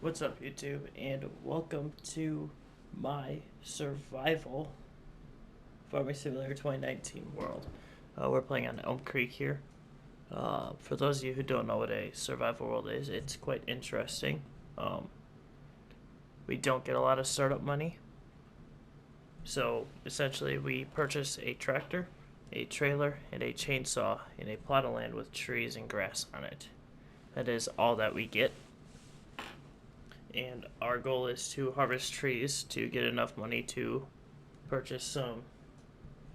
What's up, YouTube, and welcome to my survival Farming Simulator 2019 world. We're playing on Elm Creek here. For those of you who don't know what a survival world is, it's quite interesting. We don't get a lot of startup money. So, essentially, we purchase a tractor, a trailer, and a chainsaw in a plot of land with trees and grass on it. That is all that we get. And our goal is to harvest trees to get enough money to purchase some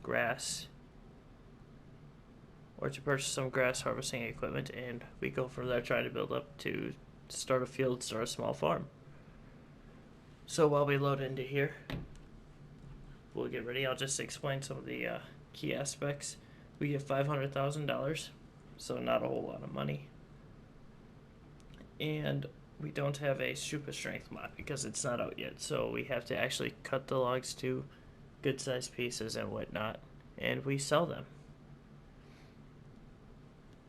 grass, or to purchase some grass harvesting equipment, and we go from there trying to build up to start a field, start a small farm. So while we load into here, we'll get ready. I'll just explain some of the key aspects. We get $500,000, so not a whole lot of money. And we don't have a super strength mod because it's not out yet, so we have to actually cut the logs to good sized pieces and whatnot, and we sell them.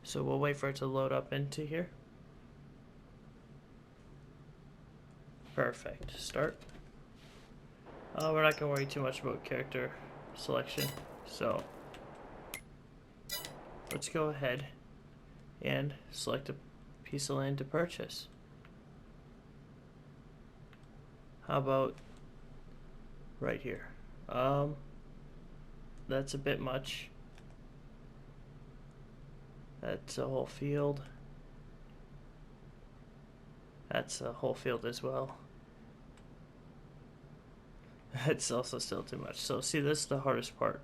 So we'll wait for it to load up into here. Perfect. Start. We're not going to worry too much about character selection, so let's go ahead and select a piece of land to purchase. How about right here? That's a bit much. That's a whole field. That's a whole field as well. That's also still too much. So see, this is the hardest part,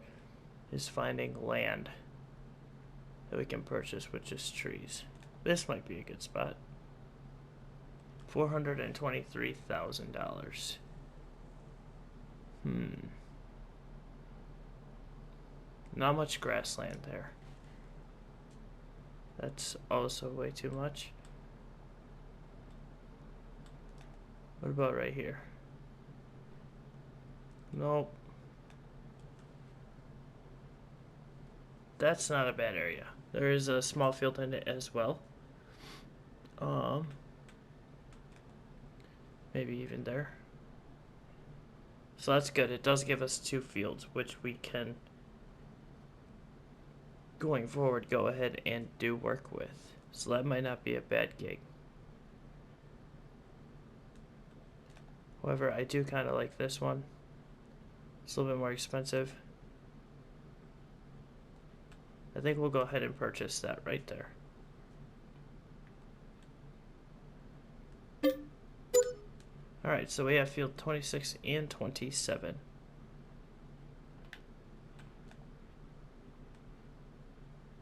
is finding land that we can purchase with just trees. This might be a good spot. $423,000. Not much grassland there. That's also way too much. What about right here? Nope. That's not a bad area. There is a small field in it as well. Maybe even there. So that's good. It does give us two fields, which we can, going forward, go ahead and do work with. So that might not be a bad gig. However, I do kind of like this one. It's a little bit more expensive. I think we'll go ahead and purchase that right there. Alright, so we have field 26 and 27.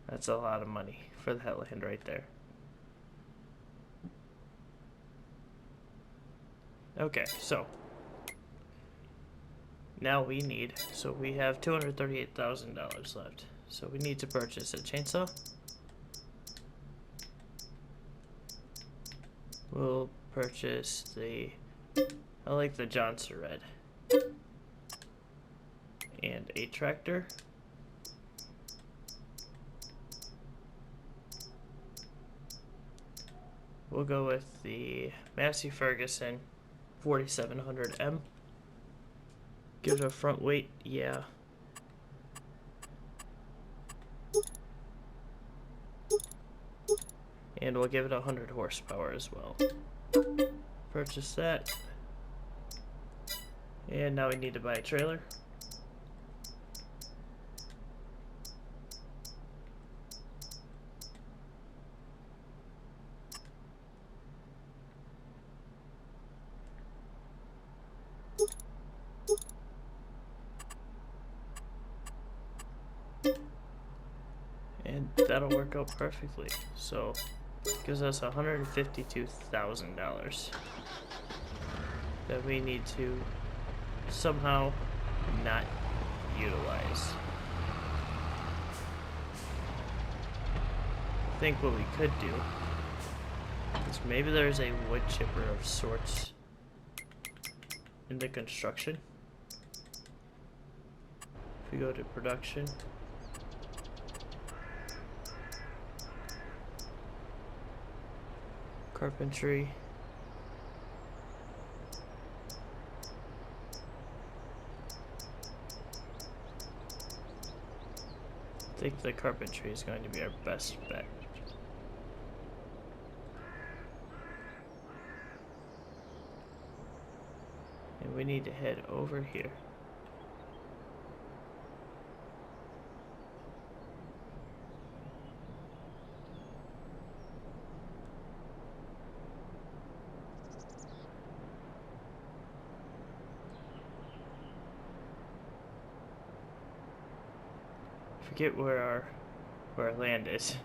That's a lot of money for that land right there. Okay, so now we need, so we have $238,000 left. So we need to purchase a chainsaw. We'll purchase I like the Johnson Red. And a tractor. We'll go with the Massey Ferguson 4700M. Give it a front weight, yeah. And we'll give it 100 horsepower as well. Purchase that. And now we need to buy a trailer. And that'll work out perfectly. So gives us $152,000 that we need to somehow not utilize. I think what we could do is maybe there's a wood chipper of sorts in the construction. If we go to production, carpentry, think the carpentry is going to be our best bet. And we need to head over here. Forget where our land is.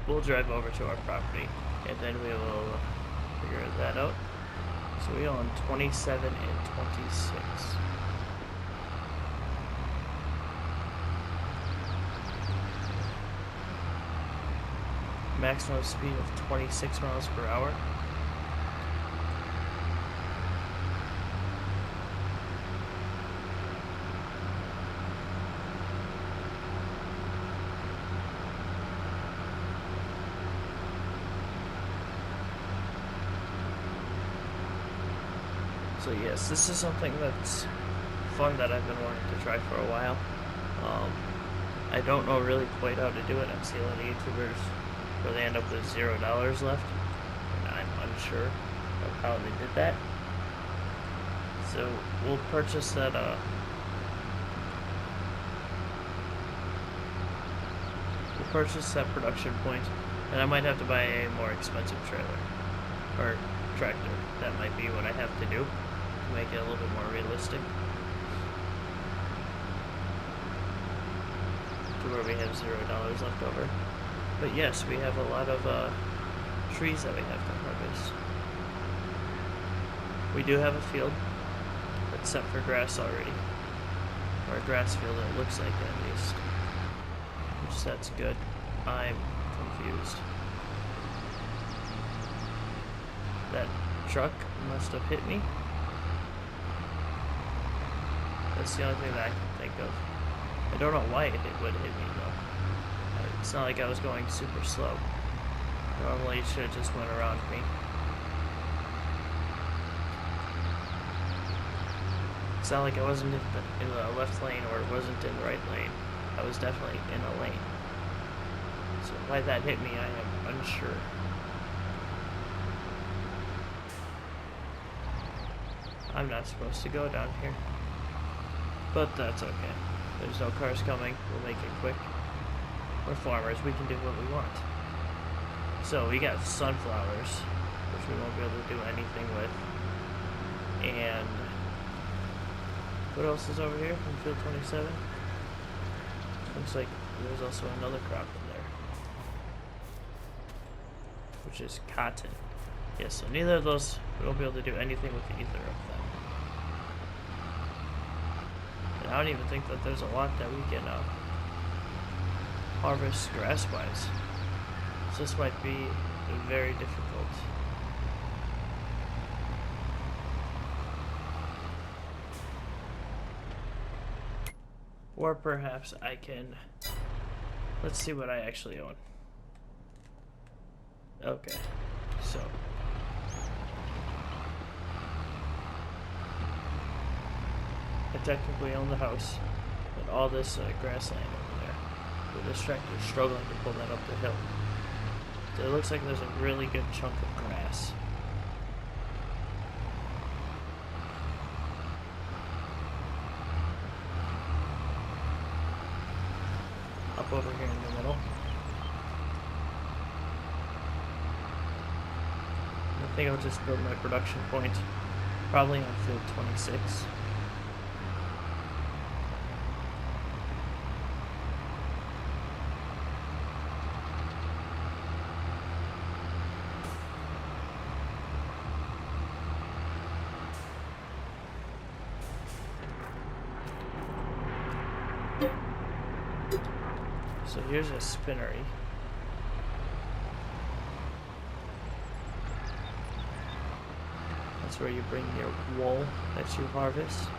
We'll drive over to our property and then we will figure that out. So we own 27 and 26. Maximum speed of 26 miles per hour. So yes, this is something that's fun that I've been wanting to try for a while. I don't know really quite how to do it. I've seen a lot of YouTubers where they end up with $0 left, and I'm unsure of how they did that. So we'll purchase that production point, and I might have to buy a more expensive trailer or tractor. That might be what I have to do to make it a little bit more realistic, to where we have $0 left over. But yes, we have a lot of trees that we have to harvest. We do have a field that's set for grass already, or a grass field it looks like at least, which that's good. I'm confused. That truck must have hit me. That's the only thing that I can think of. I don't know why it would hit me though. It's not like I was going super slow. Normally it should have just went around me. It's not like I wasn't in the left lane or wasn't in the right lane. I was definitely in a lane. So why that hit me, I am unsure. I'm not supposed to go down here. But that's okay. There's no cars coming. We'll make it quick. We're farmers. We can do what we want. So we got sunflowers, which we won't be able to do anything with. And what else is over here in field 27? Looks like there's also another crop in there, which is cotton. Yes, so neither of those, we won't be able to do anything with either of them. And I don't even think that there's a lot that we can harvest grass-wise. So this might be very difficult. Or perhaps I can... Let's see what I actually own. Okay, so... I technically own the house, but all this grassland over there. But this tractor is struggling to pull that up the hill. So it looks like there's a really good chunk of grass. Up over here in the middle. I think I'll just build my production point, probably on field 26. So here's a spinnery. That's where you bring your wool that you harvest.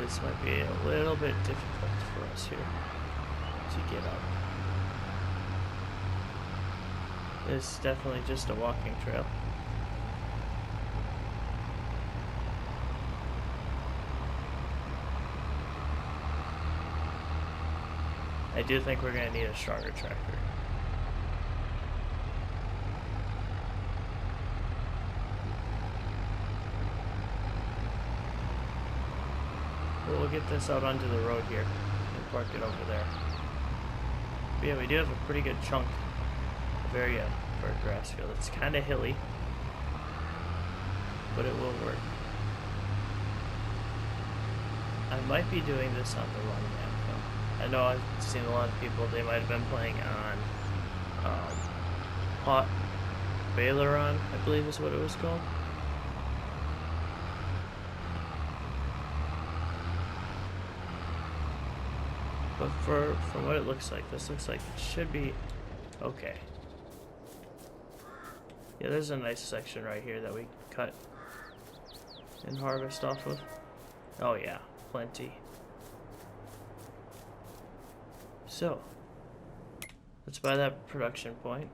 this might be a little bit difficult for us here to get up. It's definitely just a walking trail. I do think we're going to need a stronger tractor. We'll get this out onto the road here and park it over there. But yeah, we do have a pretty good chunk of area for a grass field. It's kind of hilly, but it will work. I might be doing this on the wrong map though. I know I've seen a lot of people, they might have been playing on Hot Baileron, I believe is what it was called. But from what it looks like, this looks like it should be okay. Yeah, there's a nice section right here that we cut and harvest off of. Oh yeah, plenty. So, let's buy that production point.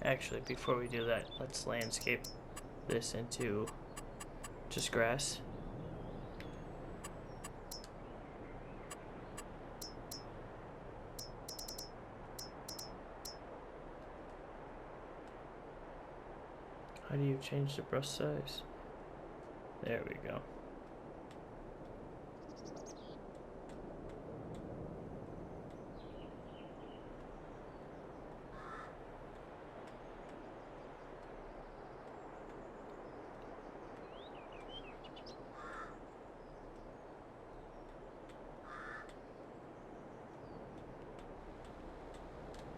Actually, before we do that, let's landscape this into just grass. How do you change the brush size? There we go.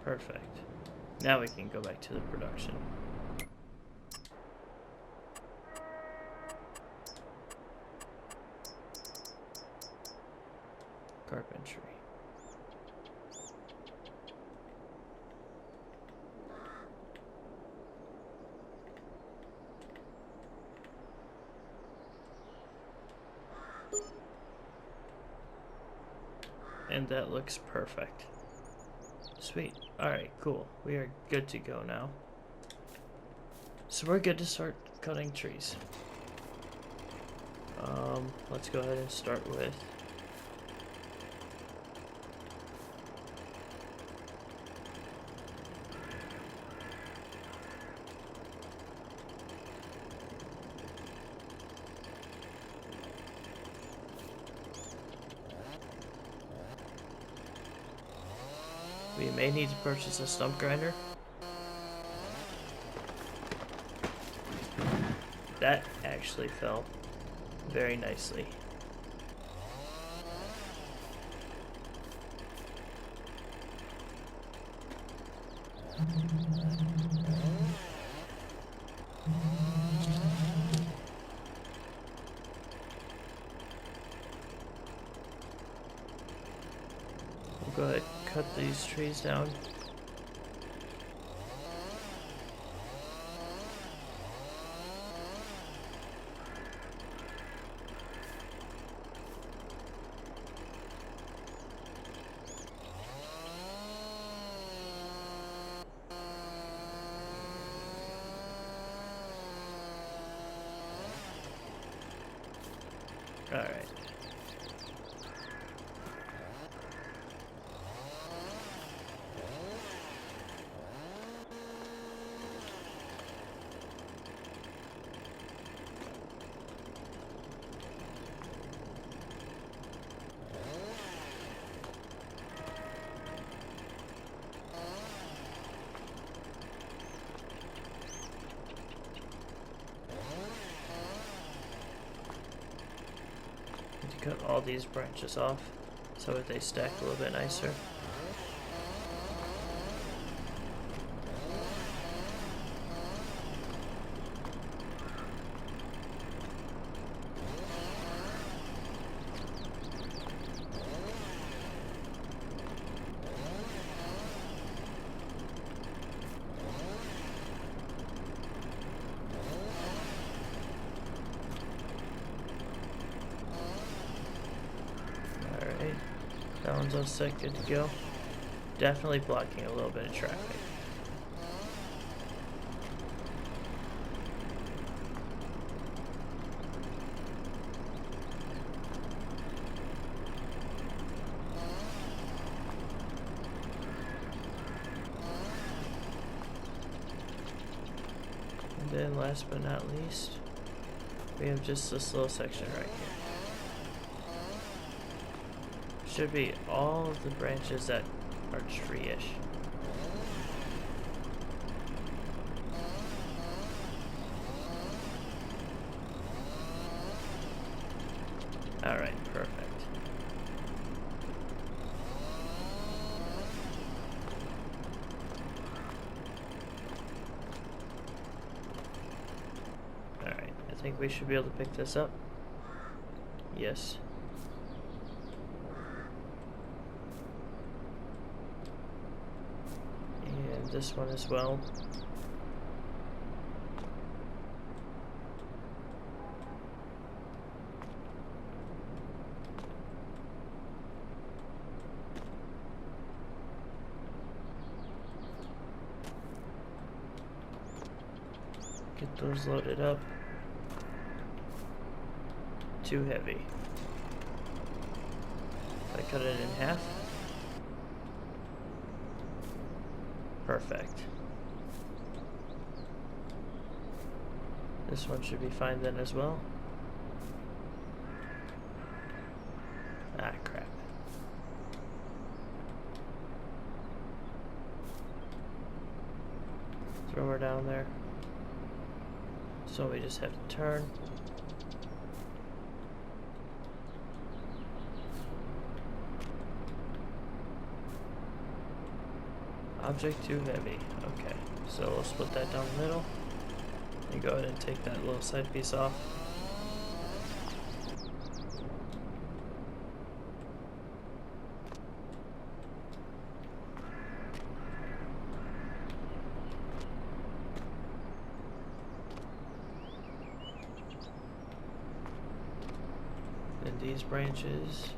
Perfect. Now we can go back to the production. Carpentry. And that looks perfect. Sweet. Alright, cool. We are good to go now. So we're good to start cutting trees. Let's go ahead and start with we may need to purchase a stump grinder. That actually fell very nicely. We'll go ahead and cut these trees down. Alright. cut all these branches off so that they stack a little bit nicer. That one's all set, good to go. Definitely blocking a little bit of traffic. And then last but not least, we have just this little section right here. Should be all of the branches that are tree-ish. Alright, perfect. Alright, I think we should be able to pick this up. Yes. This one as well. Get those loaded up. Too heavy. I cut it in half. Perfect. This one should be fine then as well. Ah, crap. Throw her down there. So we just have to turn. Object too heavy. Okay, so we'll split that down the middle. And go ahead and take that little side piece off. And these branches.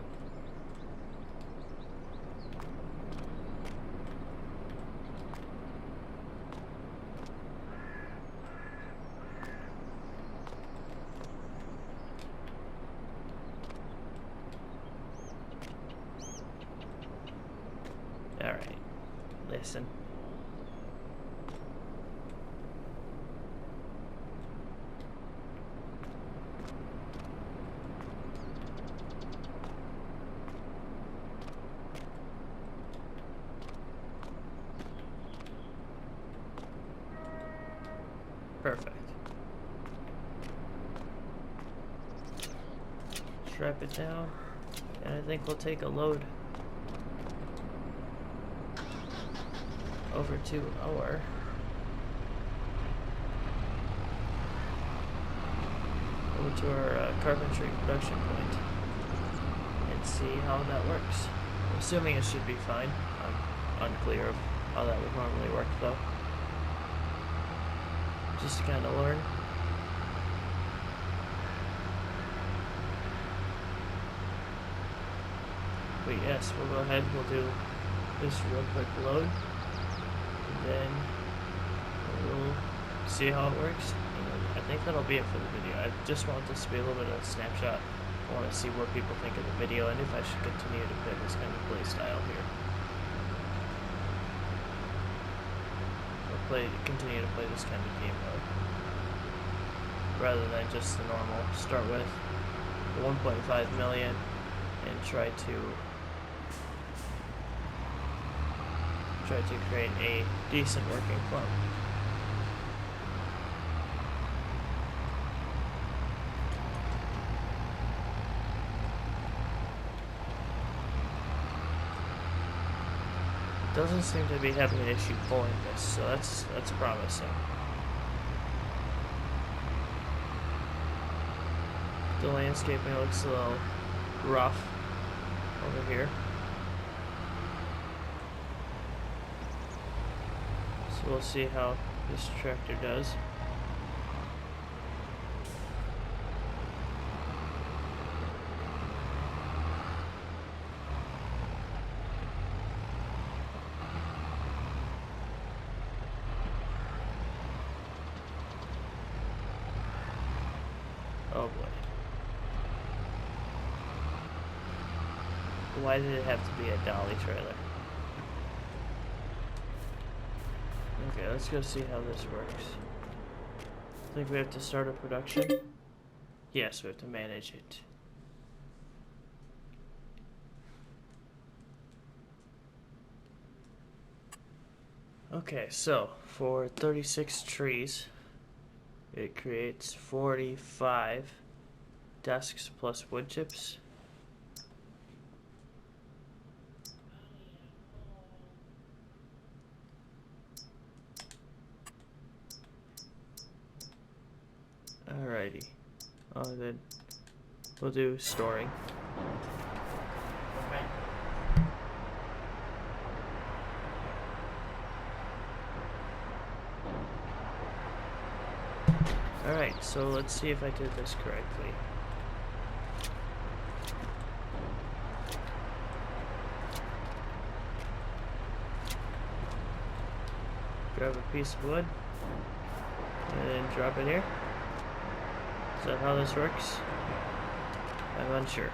Alright, listen. Perfect. Strap it down, and I think we'll take a load over to our carpentry production point and see how that works. I'm assuming it should be fine. I'm unclear of how that would normally work though. Just to kind of learn. But yes, we'll go ahead, we'll do this real quick load. Then we'll see how it works. And I think that'll be it for the video. I just want this to be a little bit of a snapshot. I want to see what people think of the video and if I should continue to play this kind of play style here. Or continue to play this kind of game mode. Rather than just the normal start with 1.5 million and try to create a decent working clone. Doesn't seem to be having an issue pulling this, so that's promising. The landscaping looks a little rough over here. So we'll see how this tractor does. Oh boy. Why did it have to be a dolly trailer? Okay, let's go see how this works. I think we have to start a production. Yes, we have to manage it. Okay, so for 36 trees, it creates 45 desks plus wood chips. Alrighty. Then we'll do storing. Okay. Alright, so let's see if I did this correctly. Grab a piece of wood and then drop it here. Is that how this works? I'm unsure.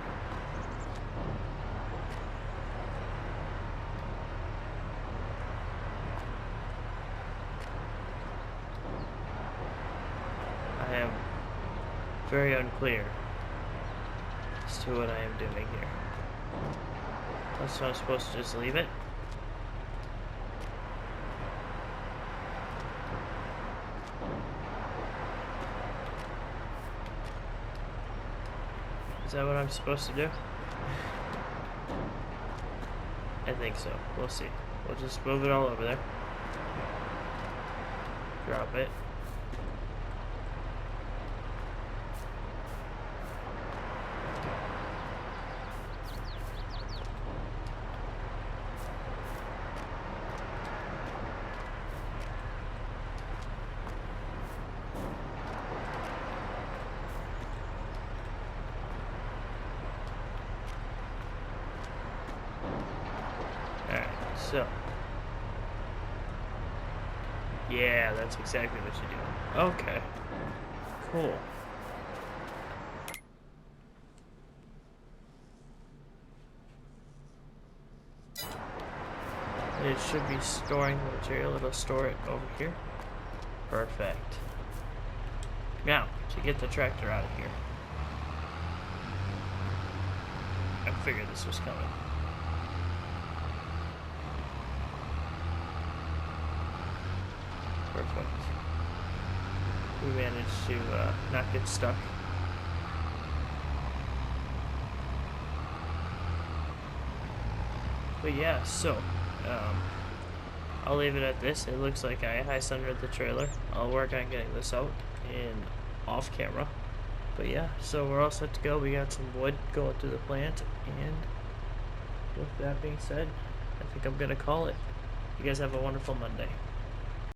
I am very unclear as to what I am doing here. So I'm supposed to just leave it? Is that what I'm supposed to do? I think so. We'll see. We'll just move it all over there. Drop it. So, yeah, that's exactly what you're doing. Okay, cool. It should be storing the material. It'll store it over here. Perfect. Now, to get the tractor out of here. I figured this was coming. Perfect. We managed to not get stuck. But yeah, so I'll leave it at this. It looks like I high-centered the trailer. I'll work on getting this out and off camera. But yeah, so we're all set to go. We got some wood going through the plant, and with that being said, I think I'm gonna call it. You guys have a wonderful Monday.